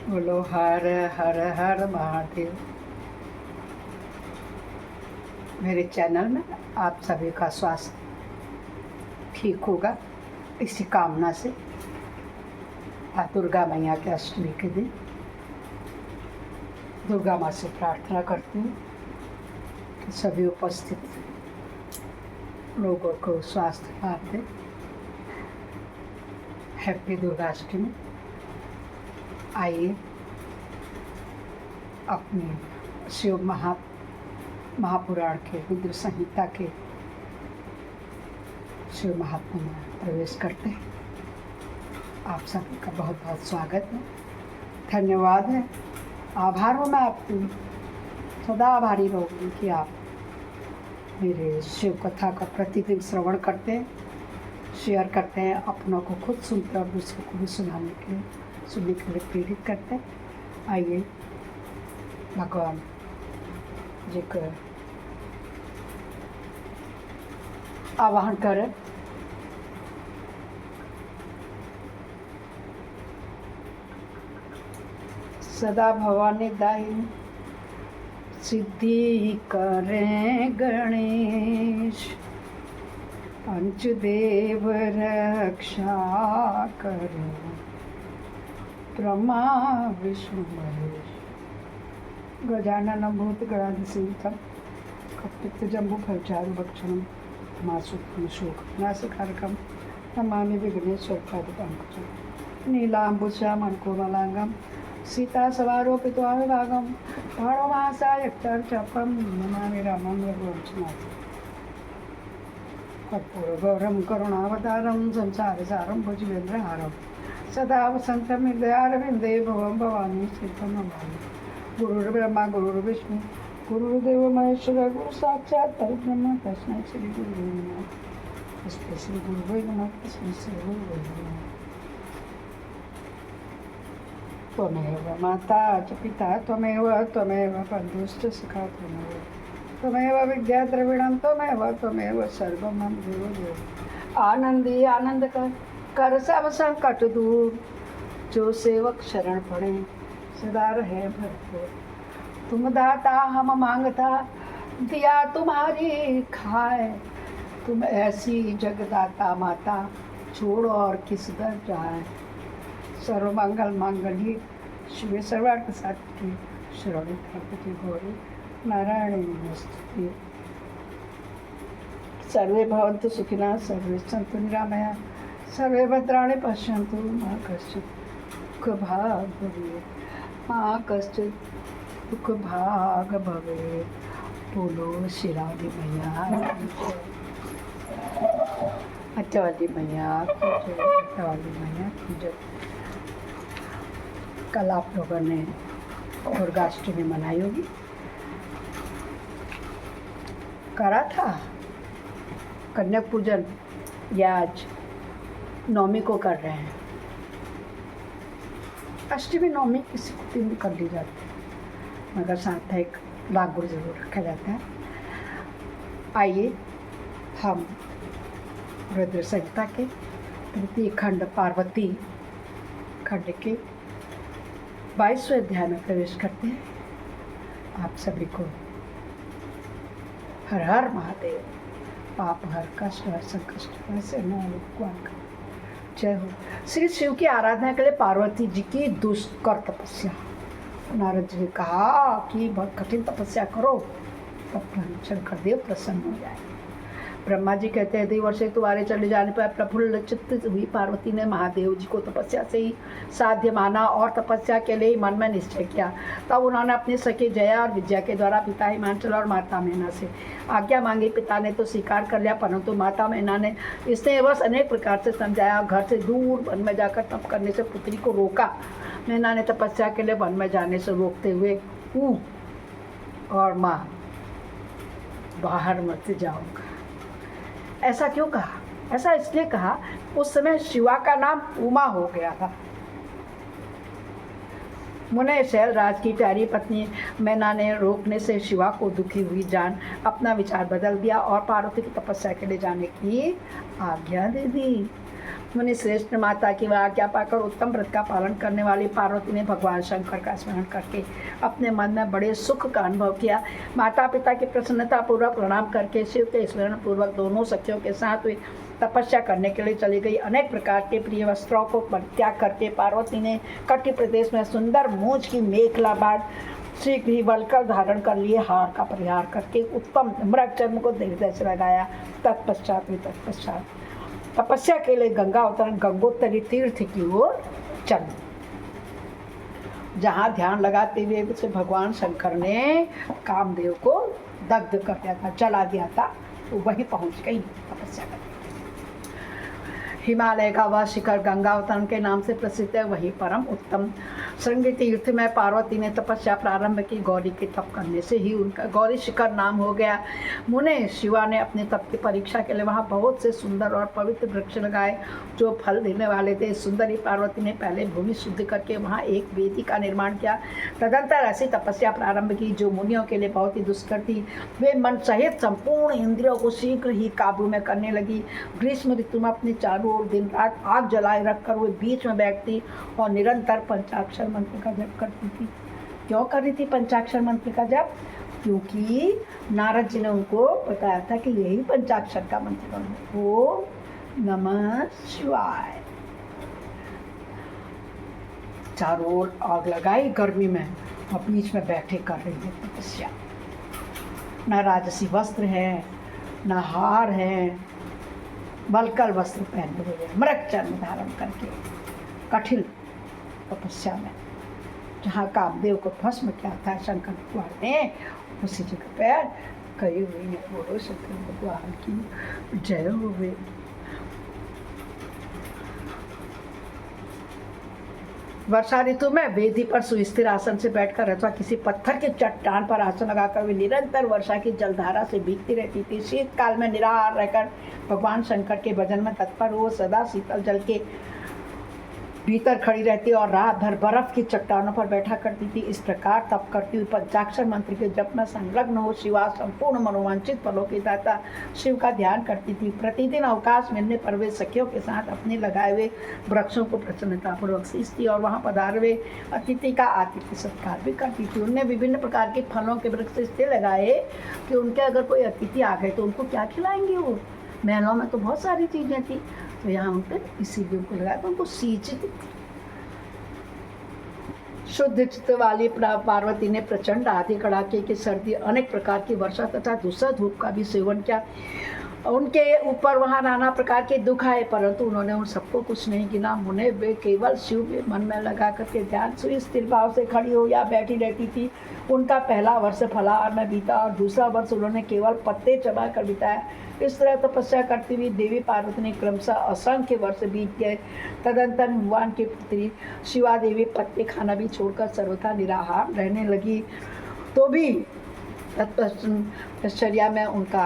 बोलो हर हर हर महादेव। मेरे चैनल में आप सभी का स्वास्थ्य ठीक होगा इसी कामना से आज दुर्गा मैया के अष्टमी के दिन दुर्गा माँ से प्रार्थना करती हूँ कि सभी उपस्थित लोगों को स्वास्थ्य लाभ दे। हैप्पी दुर्गाष्टमी। आइए अपनी शिव महापुराण के रुद्र संहिता के शिव महात्मा में प्रवेश करते हैं। आप सभी का बहुत बहुत स्वागत है, धन्यवाद है, आभार हूँ मैं आपकी, सदा आभारी रहूँगी कि आप मेरे शिव कथा का प्रतिदिन श्रवण करते हैं, शेयर करते हैं, अपनों को खुद सुनते हैं और दूसरों को भी सुनने के लिए प्रेरित करते हैं। आइए भगवान जी का आवाहन करें। सदा भवानी दायिनी सिद्धि करें गणेश, पंचदेव रक्षा करें, ब्रह्मा विष्णु महेश। गजानन भूत गणाधिसेवितं कपित्थजम्बुफलचारु भक्षणं मासुकनाशकारकं नमामि विघ्नेश्वरपादपङ्कजं। नीलाम्बुजामणकोमलाङ्गं सीतासवारोपितवानुभागं बाणमासायक्तर्चपं नमामि रामं रघुवंशनाथं। कर्पूरगौरं करुणावतारं संसारसारं भुजगेन्द्रहारं सदा वसन्तं हृदयारविन्दे भवं भवानी श्रीतं नमामि। गुरुर्ब्रह्मा गुरुर्विष्णु गुरुर्देव महेश्वर गुरु साक्षात् परब्रह्म तस्मै श्री गुरुवे नमः। तस्मै श्री गुरुवे नमः। तस्मै श्री गुरुवे नमः। त्वमेव माता च पिता त्वमेव बन्धुश्च सखा त्वमेव विद्या द्रविणं त्वमेव सर्वं मम देवो देव। आनंदी आनंद कर सब संकट दूर, जो सेवक शरण पड़े सदा रहे भरपूर। तुम दाता हम मांगता दिया तुम्हारी खाए, तुम ऐसी जगदाता माता छोड़ और किस दर जाए। सर्वमंगल मांगल्ये शिवे सर्वार्थ साधिके शरण्ये त्र्यंबके गौरी नारायणी नमोस्तुते। सर्वे भवन्तु सुखिनः सर्वे सन्तु निरामयाः सर्वे भद्राणि पश्यन्तु मा कश्चित् दुःखभाग् भवेत् माँ कश्चित् दुःखभाग् भवेत्। बोलो शिरावली मैया अच्चावाली मैया अच्चावाली मैया। कल आप लोगों ने दुर्गाष्टमी मनाई होगी, करा था कन्या पूजन या आज नवमी को कर रहे हैं। अष्टमी नवमी किसी को दिन कर ली जाती है, मगर साथ एक लागू जरूर रखा जाता है। आइए हम रुद्र संहिता के तृतीय खंड पार्वती खंड के 22वें अध्याय में प्रवेश करते हैं। आप सभी को हर हर महादेव, पाप हर कष्ट हर संकष्ट वैसे न भगवान का जय हो। श्री शिव की आराधना के लिए पार्वती जी की दुष्कर तपस्या। नारद जी ने कहा कि बहुत कठिन तपस्या करो तब शंकर देव प्रसन्न हो जाए। ब्रह्मा जी कहते हैं देवर्ष तुम्हारे चले जाने पर प्रफुल्ल चित्त हुई पार्वती ने महादेव जी को तपस्या से ही साध्य माना और तपस्या के लिए मन में निश्चय किया। तब उन्होंने अपने सखी जया और विद्या के द्वारा पिता हिमांचल और माता मैना से आज्ञा मांगी। पिता ने तो स्वीकार कर लिया, परंतु माता मैना ने इसने बस अनेक प्रकार से समझाया। घर से दूर वन में जाकर तप करने से पुत्री को रोका। मैना ने तपस्या के लिए वन में जाने से रोकते हुए और माँ बाहर मत जाऊँगा ऐसा क्यों कहा? ऐसा इसलिए कहा उस समय शिवा का नाम उमा हो गया था। मुने शैलराज की प्यारी पत्नी मैना ने रोकने से शिवा को दुखी हुई जान अपना विचार बदल दिया और पार्वती की तपस्या के लिए जाने की आज्ञा दे दी। मुनि श्रेष्ठ माता की वह आज्ञा पाकर उत्तम व्रत का पालन करने वाली पार्वती ने भगवान शंकर का स्मरण करके अपने मन में बड़े सुख का अनुभव किया। माता पिता की प्रसन्नता पूर्वक प्रणाम करके शिव के स्मरण पूर्वक दोनों सखियों के साथ वे तपस्या करने के लिए चली गई। अनेक प्रकार के प्रिय वस्त्रों को परित्याग करके पार्वती ने कटी प्रदेश में सुंदर मूंछ की मेखला बाढ़ शीघ्र ही वलकर धारण कर लिए हार का परिहार करके उत्तम मृग चर्म को हृदय से लगाया। तत्पश्चात तपस्या के लिए गंगा अवतरण गंगोत्तरी तीर्थ की ओर चल, जहाँ ध्यान लगाते हुए उसे भगवान शंकर ने कामदेव को दग्ध कर दिया था, जला दिया था, तो वहीं पहुंच गई तपस्या करने। हिमालय का वह शिखर गंगा अवतरण के नाम से प्रसिद्ध है, वही परम उत्तम श्रृंगी तीर्थ में पार्वती ने तपस्या प्रारंभ की। गौरी के तप करने से ही उनका गौरी शिखर नाम हो गया। मुने शिवा ने अपने तप की परीक्षा के लिए वहाँ बहुत से सुंदर और पवित्र वृक्ष लगाए जो फल देने वाले थे। सुंदरी पार्वती ने पहले भूमि शुद्ध करके वहाँ एक वेदी का निर्माण किया। तदंतर ऐसी तपस्या प्रारंभ की जो मुनियों के लिए बहुत ही दुष्कर थी। वे मन सहित संपूर्ण इंद्रियों को शीघ्र ही काबू में करने लगी। ग्रीष्म ऋतु में अपने चारों ओर दिन रात आग जलाए रखकर वे बीच में बैठती और निरंतर पंचाक्षर मंत्र का जप करती थी। क्यों कर रही थी पंचाक्षर मंत्र का जप? क्योंकि नारद जी ने उनको बताया था कि यही पंचाक्षर का मंत्र है, ओम नमः शिवाय। चारों ओर आग लगाई गर्मी में और बीच में बैठे कर रही है तपस्या। न राजसी वस्त्र है, न हार है, वलकल वस्त्र पहने हुए, मृग चर्म धारण करके कठिन तपस्या में, जहाँ कामदेव को भस्म किया था शंकर भगवान ने, उसी जगह पर कही हुई है। बोलो शंकर भगवान की जय हो। वर्षा ऋतु में वेदी पर सुस्थिर आसन से बैठकर अथवा किसी पत्थर के चट्टान पर आसन लगाकर वे निरंतर वर्षा की जलधारा से भीगती रहती थी। शीतकाल में निराहार रहकर भगवान शंकर के भजन में तत्पर वो सदा शीतल जल के भीतर खड़ी रहती और रात भर बर्फ की चट्टानों पर बैठा करती थी। इस प्रकार तप करती हुई पंचाक्षर मंत्र के जप में संलग्न हो शिवा संपूर्ण मनोवांछित फलों के दाता शिव का ध्यान करती थी। प्रतिदिन अवकाश मिलने पर वे सखियों के साथ अपने लगाए हुए वृक्षों को प्रसन्नतापूर्वक सींचती और वहाँ पधारे हुए अतिथि का आतिथ्य सत्कार भी करती थी। उनने विभिन्न प्रकार के फलों के वृक्ष इसलिए लगाए कि उनके अगर कोई अतिथि आ गए तो उनको क्या खिलाएंगे वो? महलों में तो बहुत सारी चीज़ें थी, तो यहाँ उन पर इसीलिए उनको लगाया तो उनको सींचती थी। शुद्ध चित्त वाली पार्वती ने प्रचंड आधी कड़ाके की सर्दी, अनेक प्रकार की वर्षा तथा दूसरा धूप का भी सेवन किया। उनके ऊपर वहाँ नाना प्रकार के दुख आए, परंतु उन्होंने उन सबको कुछ नहीं गिना। मुने वे केवल शिव में मन में लगा करके ध्यान से स्थिर भाव से खड़ी हो या बैठी रहती थी। उनका पहला वर्ष फलाहार में बीता और दूसरा वर्ष उन्होंने केवल पत्ते चबा कर बिताया। इस तरह तपस्या करती हुई देवी पार्वती ने क्रमशः असंख्य वर्ष बीत गए। तदंतर भगवान की पुत्री शिवा देवी पत्ते खाना भी छोड़कर सर्वथा निराहार रहने लगी। तो भी तपश्चर्या में उनका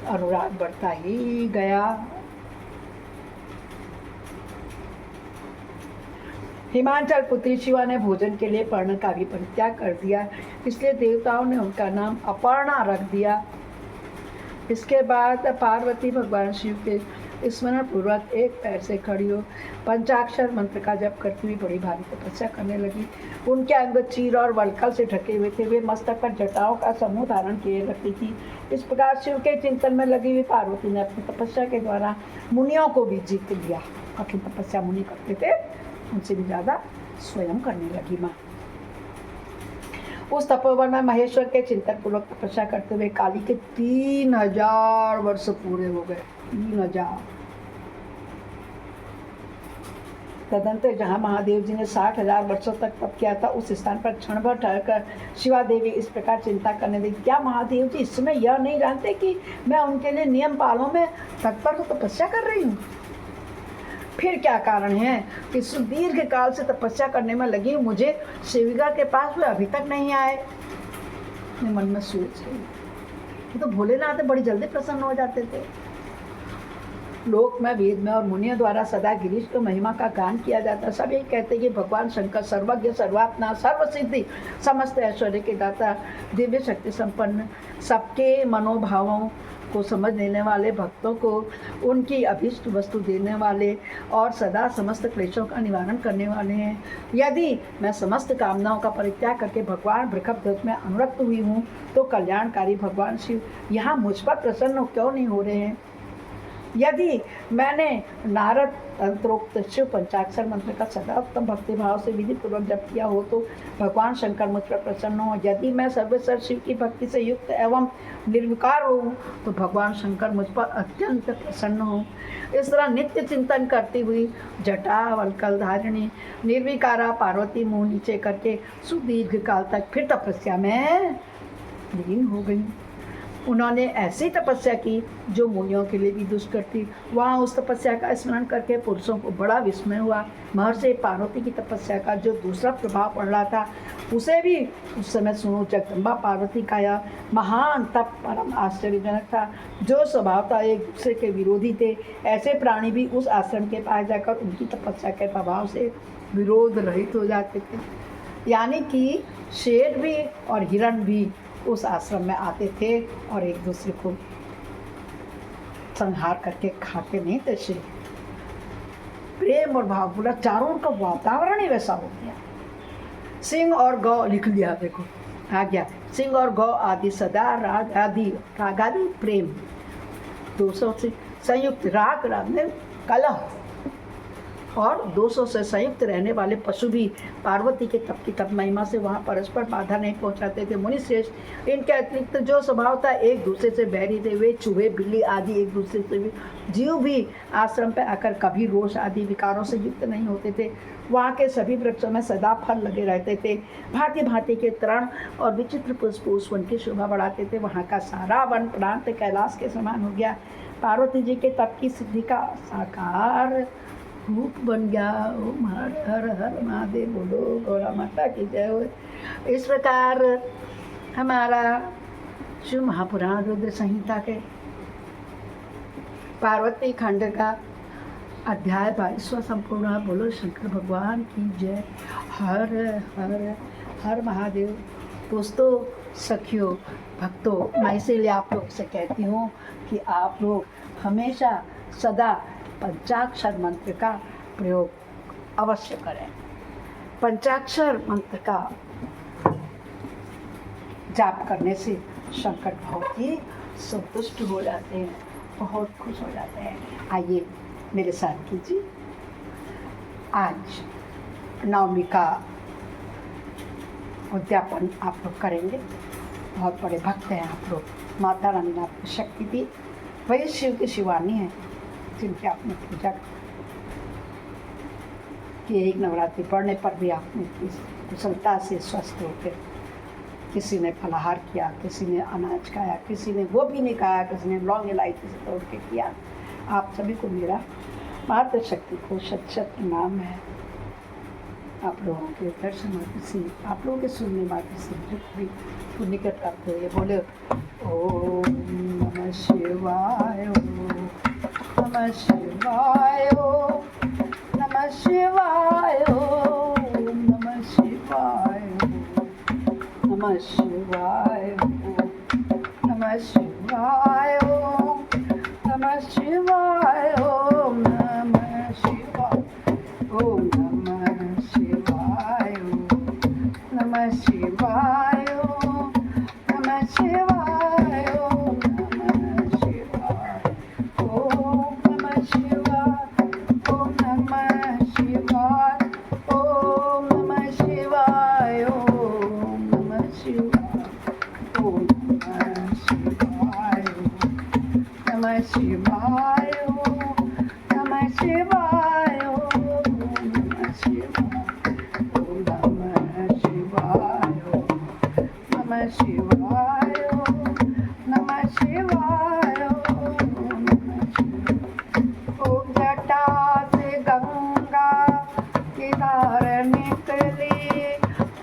अनुराग बढ़ता ही गया। हिमाचल पुत्री शिवा ने भोजन के लिए पर्ण का भी परित्याग कर दिया, इसलिए देवताओं ने उनका नाम अपर्णा रख दिया। इसके बाद पार्वती भगवान शिव के स्मरण पूर्वक एक पैर से खड़ी हो पंचाक्षर मंत्र का जप करती हुई बड़ी भारी तपस्या करने लगी। उनके अंग चीर और वलकल से ढके हुए थे। वे मस्तक पर जटाओं का समूह धारण किए रखती थी। इस प्रकार शिव के चिंतन में लगी हुई पार्वती ने अपनी तपस्या के द्वारा मुनियों को भी जीत लिया। कठिन तपस्या मुनि करते थे, उनसे भी ज़्यादा स्वयं करने लगी माँ। उस तपोवन में महेश्वर के चिंतन पूर्वक तपस्या करते हुए काली के 3000 वर्ष पूरे हो गए। 3000। तदंतर जहाँ महादेव जी ने 60,000 वर्षों तक तप किया था, उस स्थान पर क्षण भर ठहरकर शिवा देवी इस प्रकार चिंता करने लगी, क्या महादेव जी इस समय यह नहीं जानते कि मैं उनके लिए नियम पालों में तत्पर हो तपस्या कर रही हूँ? फिर क्या कारण है कि सुदीर्घ काल से तपस्या करने में लगी मुझे सेविका के पास वे अभी तक नहीं आए? अपने मन में सोच रही। तो भोलेनाथ बड़ी जल्दी प्रसन्न हो जाते थे। लोक में, वेद में और मुनियों द्वारा सदा गिरीश को महिमा का गान किया जाता। सब यही कहते कि भगवान शंकर सर्वज्ञ, सर्वात्मा, सर्वसिद्धि, समस्त ऐश्वर्य के दाता, दिव्य शक्ति संपन्न, सबके मनोभावों को समझ लेने वाले भक्तों को उनकी अभीष्ट वस्तु देने वाले और सदा समस्त क्लेशों का निवारण करने वाले हैं। यदि मैं समस्त कामनाओं का परित्याग करके भगवान वृषभध्वज में अनुरक्त हुई हूँ तो कल्याणकारी भगवान शिव यहाँ मुझ पर प्रसन्न क्यों नहीं हो रहे हैं? यदि मैंने नारद तंत्रोक्त शिव पंचाक्षर मंत्र का सदा उत्तम भक्ति भाव से विधि पूर्वक जप किया हो तो भगवान शंकर मुझ पर प्रसन्न हो। यदि मैं सर्वेश्वर शिव की भक्ति से युक्त एवं निर्विकार हूँ तो भगवान शंकर मुझ पर अत्यंत प्रसन्न हो। इस तरह नित्य चिंतन करती हुई जटा वलकल धारिणी निर्विकारा पार्वती मुँह नीचे करके सुदीर्घ काल तक फिर तपस्या में लीन हो गई। उन्होंने ऐसी तपस्या की जो मुनियों के लिए भी दुष्कर थी। वहाँ उस तपस्या का स्मरण करके पुरुषों को बड़ा विस्मय हुआ। महर्षि पार्वती की तपस्या का जो दूसरा प्रभाव पड़ रहा था उसे भी उस समय सुनो। जगदम्बा पार्वती का यह महान तप परम आश्चर्यजनक था। जो स्वभावतः एक दूसरे के विरोधी थे ऐसे प्राणी भी उस आश्रम के पास जाकर उनकी तपस्या के प्रभाव से विरोध रहित हो जाते थे। यानी कि शेर भी और हिरण भी उस आश्रम में आते थे और एक दूसरे को संहार करके खाते नहीं थे। शेर प्रेम और भाव पूरा चारों का वातावरण ही वैसा हो गया। सिंह और गौ लिख लिया, देखो आ गया। सिंह और गौ आदि सदा राग आदि प्रेम 200 से संयुक्त राग में कलह और 200 से संयुक्त रहने वाले पशु भी पार्वती के तप की तप महिमा से वहाँ परस्पर बाधा नहीं पहुँचाते थे। मुनि श्रेष्ठ इनके अतिरिक्त जो स्वभाव था एक दूसरे से बैरी थे वे चूहे बिल्ली आदि एक दूसरे से भी जीव भी आश्रम पर आकर कभी रोष आदि विकारों से युक्त नहीं होते थे। वहाँ के सभी वृक्षों में सदा फल लगे रहते थे। भांति भांति के तृण और विचित्र पुष्प उस वन की शोभा बढ़ाते थे। वहाँ का सारा वन प्रांत कैलाश के समान हो गया। पार्वती जी के तप की सिद्धि का साकार रूप बन गया। ओम हर हर हर महादेव बोलो, गौरा माता की जय हो। इस प्रकार हमारा शिव महापुराण रुद्र संहिता के पार्वती खंड का अध्याय 22वां संपूर्ण है। बोलो शंकर भगवान की जय। हर हर हर महादेव। दोस्तों, सखियों, भक्तों, मैं इसीलिए आप लोग से कहती हूँ कि आप लोग हमेशा सदा पंचाक्षर मंत्र का प्रयोग अवश्य करें। पंचाक्षर मंत्र का जाप करने से शंकर बहुत ही संतुष्ट हो जाते हैं, बहुत खुश हो जाते हैं। आइए मेरे साथ कीजिए। आज नवमी का उद्यापन आप लोग करेंगे। बहुत बड़े भक्त हैं आप लोग। माता रानी ने आपको शक्ति दी, वही शिव की शिवानी है जिनकी आपने पूजा की। एक नवरात्रि पढ़ने पर भी आपने कुशलता से स्वस्थ होकर किसी ने फलाहार किया, किसी ने अनाज खाया, किसी ने वो भी नहीं खाया, किसी ने लौंग इलायची से तोड़ के किया। आप सभी को मेरा मातृ शक्ति को शत शत प्रणाम है। आप लोगों के दर्शन मात्र से, आप लोगों के सुनने मात्र से भी पुण्य के प्राप्त हुए। बोले ओम नमः शिवाय, नमः शिवाय, नमः शिवाय, नमः शिवाय, नमः शिवाय, नमः शिवाय, नमः शिवाय, नमः शिवाय, ओम नमः शिवाय, नमः शिवाय, नमः शिवाय, नमः शिवाय, ओम नमः शिवाय, ओम नमः शिवाय, ओम नमः शिवाय, ओम नमः शिवाय, ओम नमः शिवाय, नमः शिवाय, नमः शिवाय, नमः शिवाय, ओम नमः शिवाय, नमः शिवाय, नमः शिवाय, नमः शिवाय। ओम जटा से गंगा की धार निकली,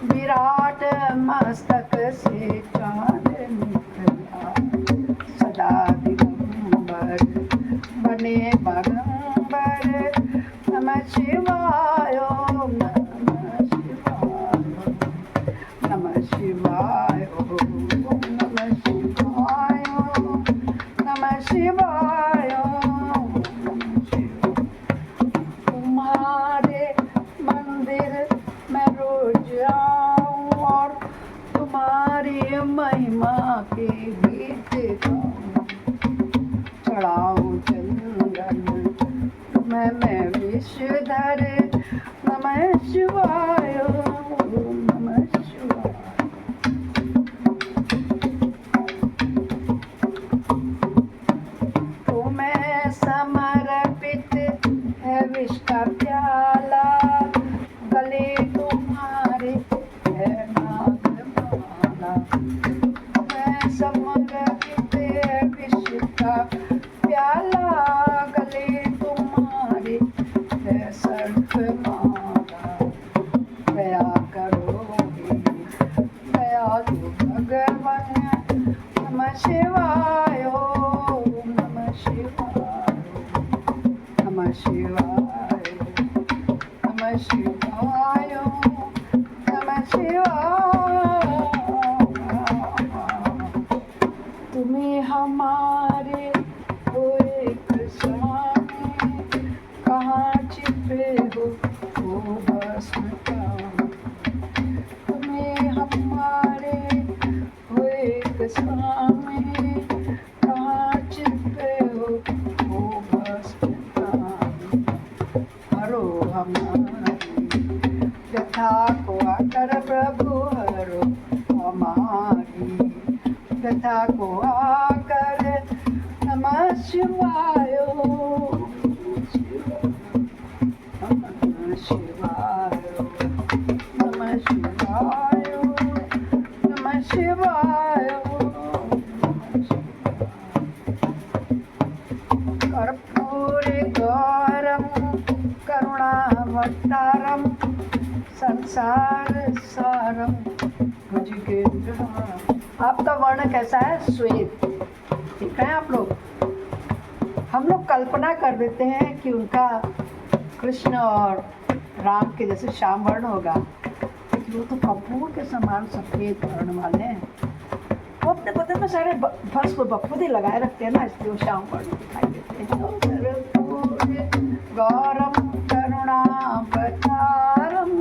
विराट मस्तक से चांद निकला, सदा दिगंबर बने बागंबर, नमः शिवाय, नमः शिवाय, नमः शिवाय, नमः शिवाय, नमः और तुम्हारी महिमा के गीत गाऊं। चढ़ाऊं चंदन तुम्हें मैं विषधर, नमः शिवाय ओम नमः शिवाय। तुम्हें समर्पित है विष का प्याला, गले तुम्हारे है नागमाला। तुम्हें समर्पित है विष का प्याला, गले तुम्हारे है सर्पमाला। दया करोगे दयालु भगवान, नमः शिवाय ओम नमः शिवाय नमः शिवाय नमः शिवाय नमः शिवाय। तुम्हें हमारे हो एक स्वामी, कहाँ छिपे हो भस्म का। तुम्हें हमारे हो एक स्वामी, कहाँ छिपे हो भस्म का। हरो हमारी व्यथा को आकर प्रभु, हरो हमारी व्यथा को आकर, नमः शिवाय नमः शिवाय नमः शिवाय नमः शिवाय। कर्पूरी गौरम करुणावतारम, संसार सारम भुजगेंद्रहारम। आपका वर्ण कैसा है? श्वेत। ठीक है आप लोग। हम लोग कल्पना कर देते हैं कि उनका कृष्ण और राम के जैसे श्याम वर्ण होगा, लेकिन वो तो कपूर के समान सफेद वर्ण वाले हैं। वो अपने बदन में सारे भस्म बपदे लगाए रखते हैं ना, इसलिए वो श्याम वर्ण दिखाई देते हैं। गौरम करुणावतारम,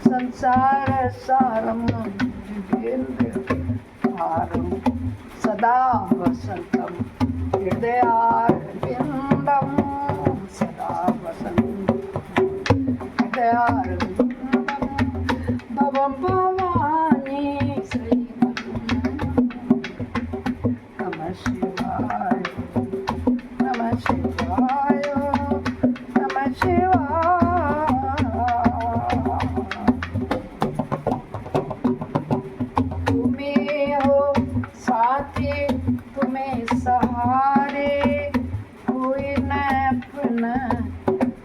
संसार सारम भुजगेंद्रहारम, सदा वसंतम हृदयारविंदम, सदा वसंतम हृदयारविंदम, भवम भवानी श्रीमन्नम। नमः शिवाय नमः शिवाय नमः शिवाय। तुम्हें हो साथी तुम्हें सहारे, कोई न अपना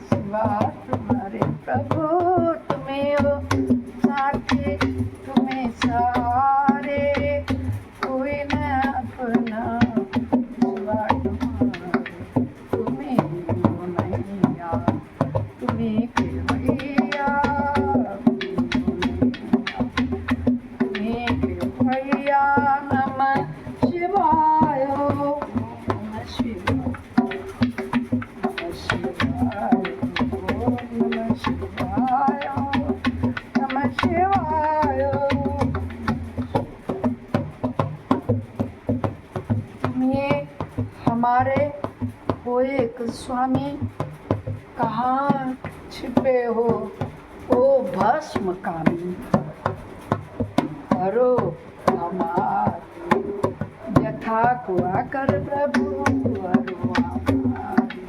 सिवा तुम्हारे। प्रभु तुम्हें हो साथी तुम्हें सहारे, कोई न अपना सिवा तुम्हारे। तुम्हें हो नैया तुम्हें केवैया, तुम्हें केवैया। नमः शिवाय नमः शिवाय नमः शिवाय नमः शिवाय नमः शिवाय। तुम्हें हमारे हो एक स्वामी, कहाँ छिपे हो ओ भस्म कामी। हरो हमारी व्यथा को आकर प्रभु, हरो हमारी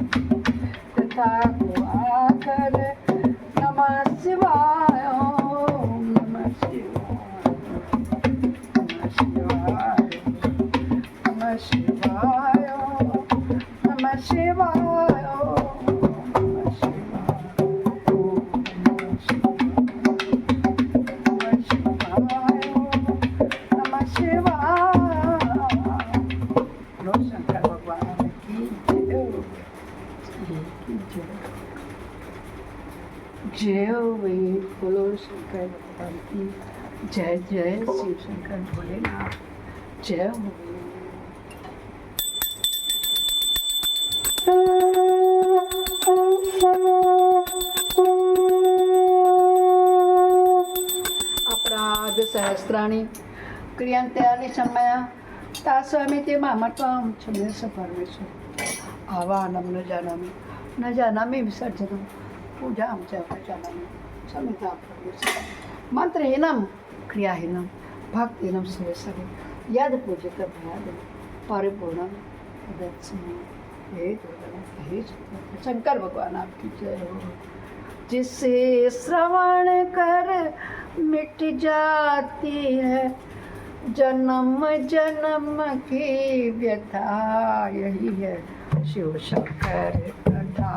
व्यथा को आकर, नमः शिवाय ओम नमः शिवाय नमः शिवाय नमः शिवाय नमः शिवाय नमः शिवाय नमः शिवाय नमः शिवाय। लो शंकर भगवान की जय हो। बोलो शंकर भगवान की जय। जय शिव शंकर भोलेनाथ जय हो। अपराध सहस्राणि क्रियन्त्यानि शमया तासामिति मामत्वं क्षम्यस्व परमेश्वर। आह्वानं न जानामि विसर्जनं पूजां च प्रजानामि क्षम्यतां परमेश्वर। मंत्रहीनं क्रियाहीनं भक्तिहीनं सुरेशरे यद पूजित भयाद परिपूर्णं तदस्मै। हे दुर्गा हे शंकर भगवान आपकी जय हो। जिसे श्रवण कर मिट जाती है जन्म जन्म की व्यथा, यही है शिव शंकर कथा,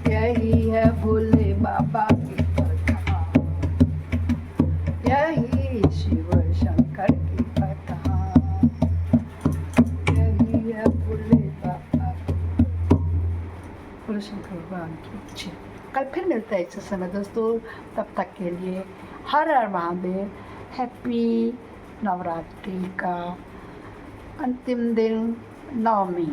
यही है भोले बाबा की कथा, यही शिव शंकर की कथा, यही है भोले बाबा की। भोले शंकर भगवान की जय। कल फिर मिलता है इस समय दोस्तों, तब तक के लिए हर हर महादेव। हैप्पी नवरात्रि का अंतिम दिन नवमी।